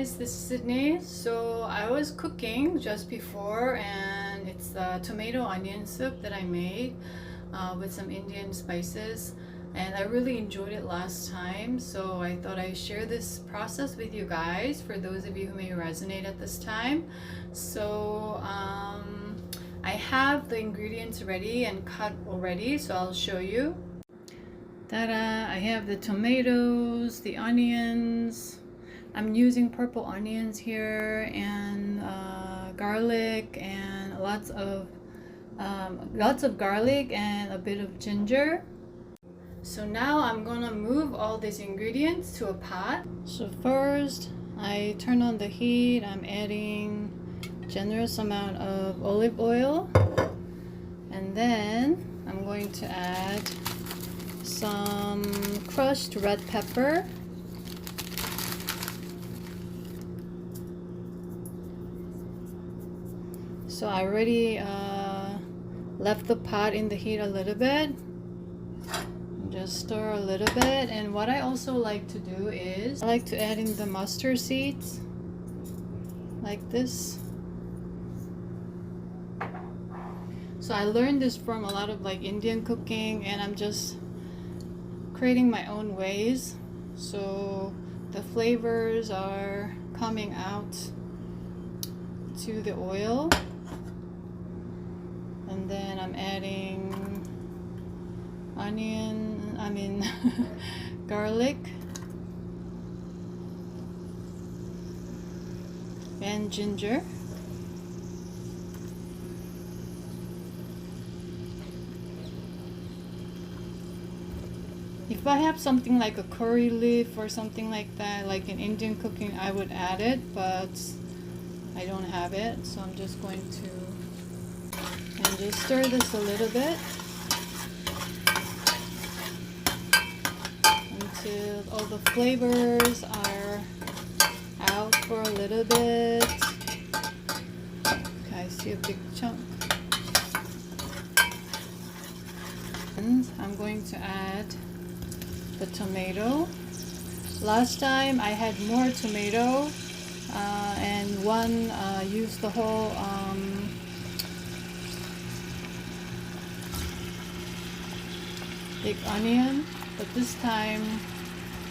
guys, this is Sydney. So I was cooking just before, and it's the tomato onion soup that I made with some Indian spices, and I really enjoyed it last time, so I thought I'd share this process with you guys for those of you who may resonate at this time. So I have the ingredients ready and cut already, so I'll show you. Ta-da! I have the tomatoes, the onions. I'm using purple onions here, and garlic, and lots of garlic and a bit of ginger. So now I'm gonna move all these ingredients to a pot. So first, I turn on the heat. I'm adding generous amount of olive oil, and then I'm going to add some crushed red pepper, so I already left the pot in the heat a little bit. Just stir a little bit, and what I also like to do is I like to add in the mustard seeds like this. So I learned this from a lot of like Indian cooking, and I'm just creating my own ways, so the flavors are coming out to the oil. And then I'm adding garlic and ginger. If I have something like a curry leaf or something like that, like in Indian cooking, I would add it, but I don't have it, so I'm just going to just stir this a little bit until all the flavors are out for a little bit. Okay, I see a big chunk. And I'm going to add the tomato. Last time I had more tomato, and one used the whole big onion, but this time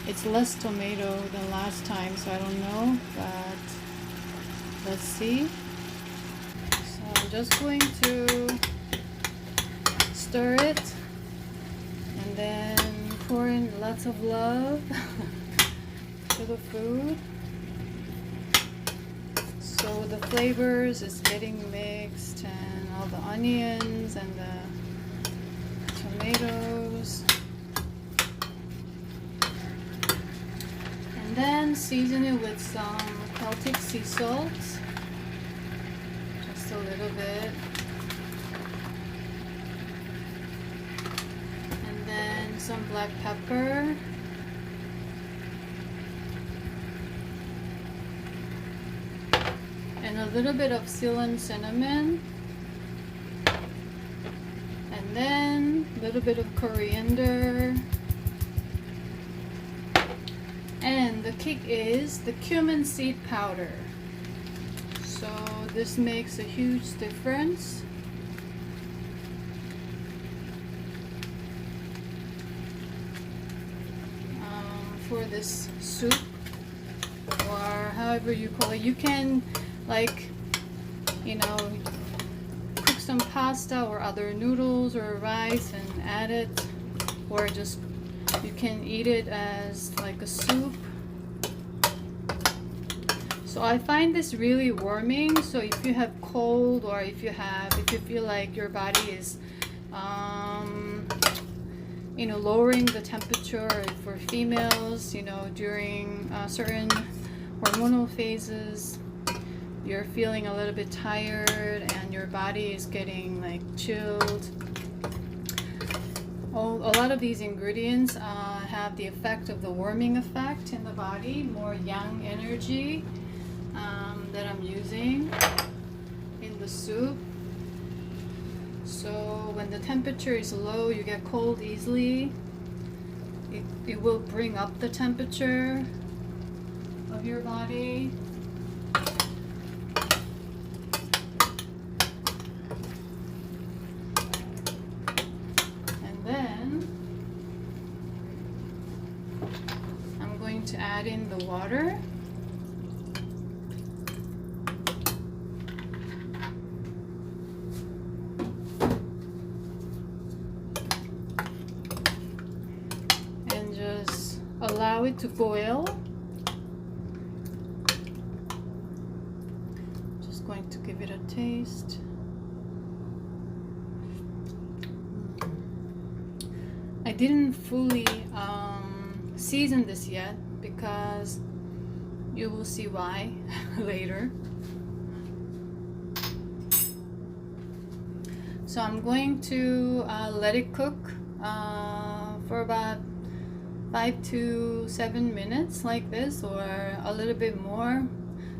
it's less tomato than last time, so I don't know, but let's see. So I'm just going to stir it, and then pour in lots of love to the food, so the flavors is getting mixed, and all the onions and the tomatoes. And then season it with some Celtic sea salt, just a little bit. And then some black pepper. And a little bit of Ceylon cinnamon. And then a little bit of coriander. And the kick is the cumin seed powder. So this makes a huge difference. For this soup, or however you call it. You can, like, you know, cook some pasta or other noodles or rice and add it, or just you can eat it as like a soup. So I find this really warming. So if you have cold, or if you feel like your body is you know, lowering the temperature for females, you know, during certain hormonal phases, you're feeling a little bit tired and your body is getting like chilled. A lot of these ingredients have the effect of the warming effect in the body, more yang energy that I'm using in the soup. So when the temperature is low, you get cold easily. It will bring up the temperature of of your body. And then I'm going to add in the water. Allow it to boil. Just going to give it a taste. I didn't fully season this yet because you will see why later. So I'm going to let it cook for about 5 to 7 minutes like this, or a little bit more.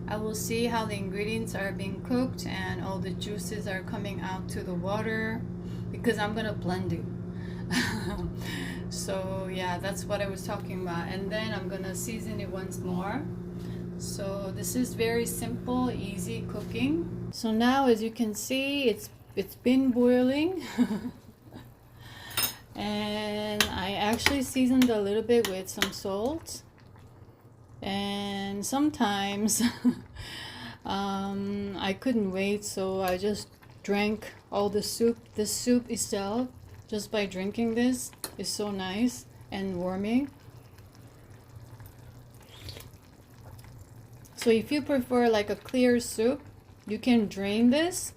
I will see how the ingredients are being cooked and all the juices are coming out to the water, because I'm gonna blend it. So yeah, that's what I was talking about. And then I'm gonna season it once more. So this is very simple, easy cooking. So now, as you can see, it's been boiling. And I actually seasoned a little bit with some salt, and sometimes I couldn't wait, so I just drank all the soup. The soup itself, just by drinking this, is so nice and warming. So if you prefer like a clear soup, you can drain this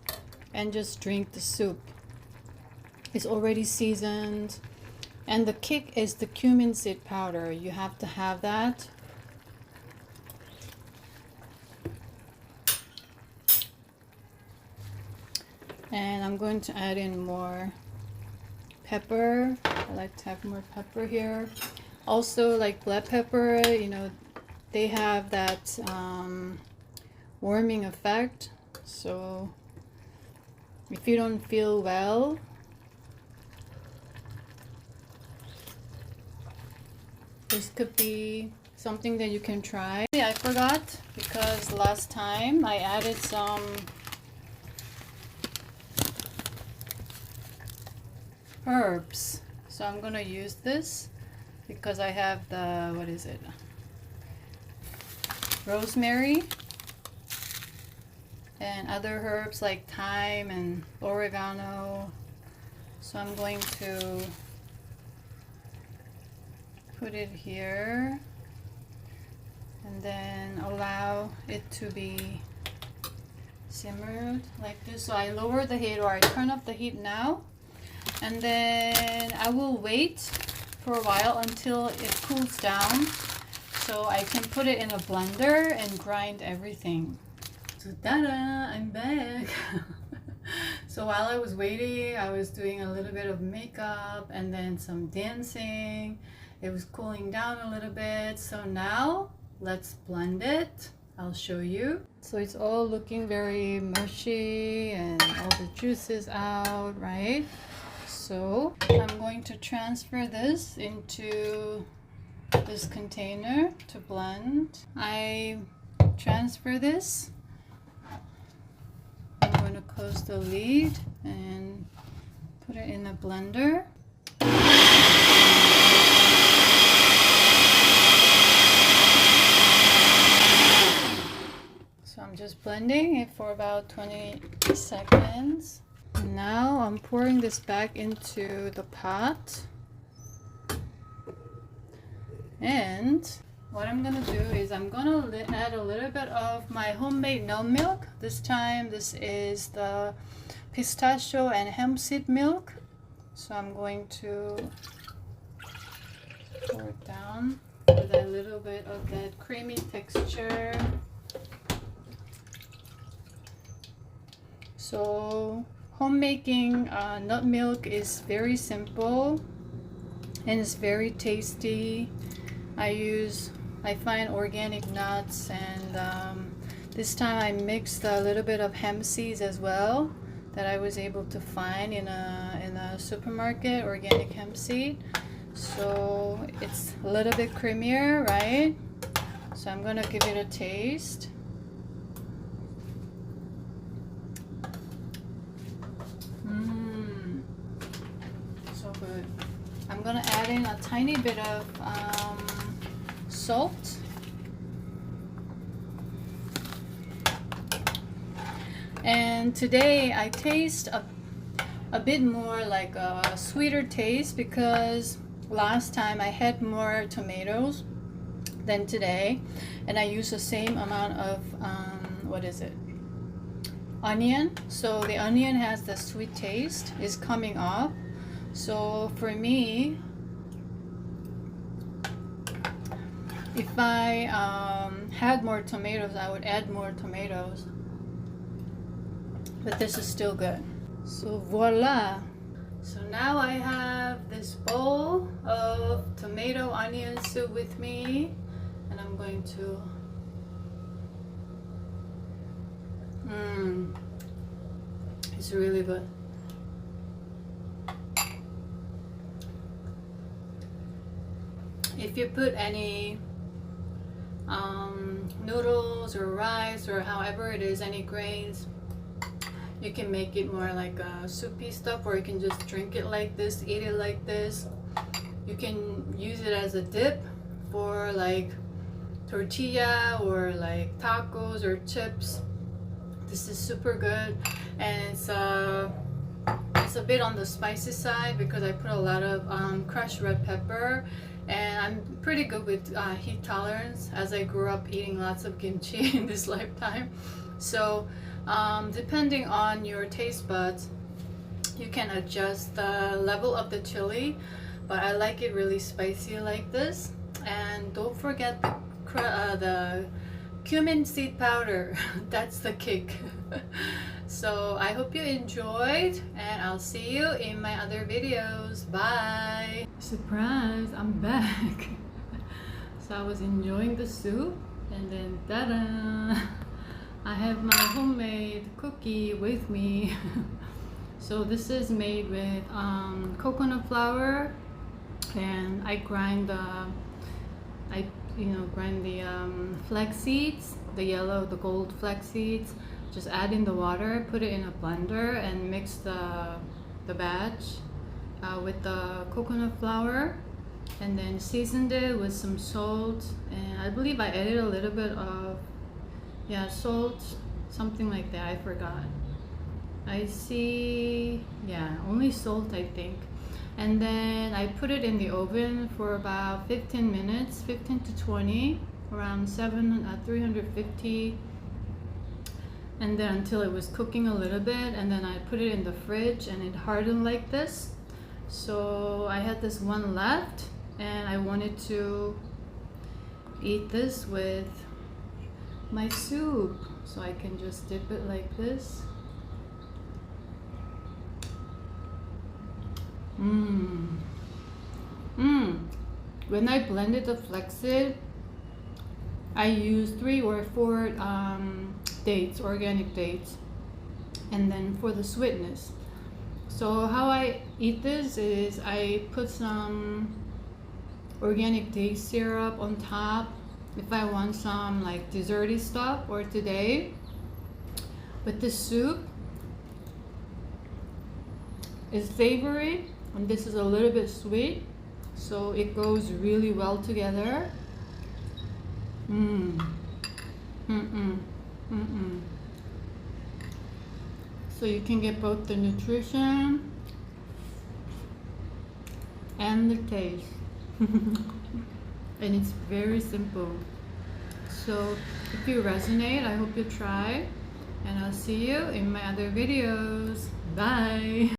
and just drink the soup. It's already seasoned, and the kick is the cumin seed powder. You have to have that. And I'm going to add in more pepper. I like to have more pepper here. Also, like black pepper, you know, they have that warming effect. So if you don't feel well, this could be something that you can try. I forgot, because last time I added some herbs. So I'm gonna use this because I have the, what is it? Rosemary and other herbs like thyme and oregano. So I'm going to put it here and then allow it to be simmered like this. So I lower the heat, or I turn up the heat now, and then I will wait for a while until it cools down so I can put it in a blender and grind everything. So ta-da, I'm back. So while I was waiting, I was doing a little bit of makeup and then some dancing. It was cooling down a little bit. So now let's blend it. I'll show you. So it's all looking very mushy and all the juices out, right? So I'm going to transfer this into this container to blend. I transfer this. I'm going to close the lid and put it in a blender. So I'm just blending it for about 20 seconds. Now I'm pouring this back into the pot. And what I'm gonna do is I'm gonna add a little bit of my homemade nut milk. This time this is the pistachio and hemp seed milk. So I'm going to pour it down with a little bit of that creamy texture. So homemaking nut milk is very simple and it's very tasty. I find organic nuts, and this time I mixed a little bit of hemp seeds as well that I was able to find in a supermarket, organic hemp seed. So it's a little bit creamier, right? So I'm gonna give it a taste. So good. I'm gonna add in a tiny bit of salt. And today I taste a bit more like a sweeter taste because last time I had more tomatoes than today, and I used the same amount of what is it? Onion. So the onion has the sweet taste is coming off. So for me, if I had more tomatoes, I would add more tomatoes. But this is still good. So voila. So now I have this bowl of tomato onion soup with me, and I'm going to it's really good. If you put any noodles or rice or however it is, any grains, you can make it more like a soupy stuff, or you can just drink it like this, eat it like this. You can use it as a dip for like tortilla or like tacos or chips. This is super good, and it's a bit on the spicy side because I put a lot of crushed red pepper, and I'm pretty good with heat tolerance as I grew up eating lots of kimchi in this lifetime. So depending on your taste buds, you can adjust the level of the chili, but I like it really spicy like this. And don't forget the cumin seed powder. That's the kick. So I hope you enjoyed, and I'll see you in my other videos. Bye. Surprise, I'm back. So I was enjoying the soup, and then ta-da! I have my homemade cookie with me. So this is made with coconut flour, and I grind the flax seeds, the gold flax seeds. Just add in the water, put it in a blender, and mix the batch with the coconut flour, and then seasoned it with some salt, and I believe I added a little bit of salt, something like that. I forgot. I see, only salt, I think. And then I put it in the oven for about 15 minutes, 15 to 20, around 350, and then until it was cooking a little bit, and then I put it in the fridge and it hardened like this. So I had this one left, and I wanted to eat this with my soup, so I can just dip it like this. When I blended the flaxseed, I used 3 or 4 dates, organic dates, and then for the sweetness. So how I eat this is I put some organic date syrup on top if I want some like desserty stuff, or today with the soup is savory and this is a little bit sweet, so it goes really well together. So you can get both the nutrition and the taste. And it's very simple. So if you resonate, I hope you try, and I'll see you in my other videos. Bye.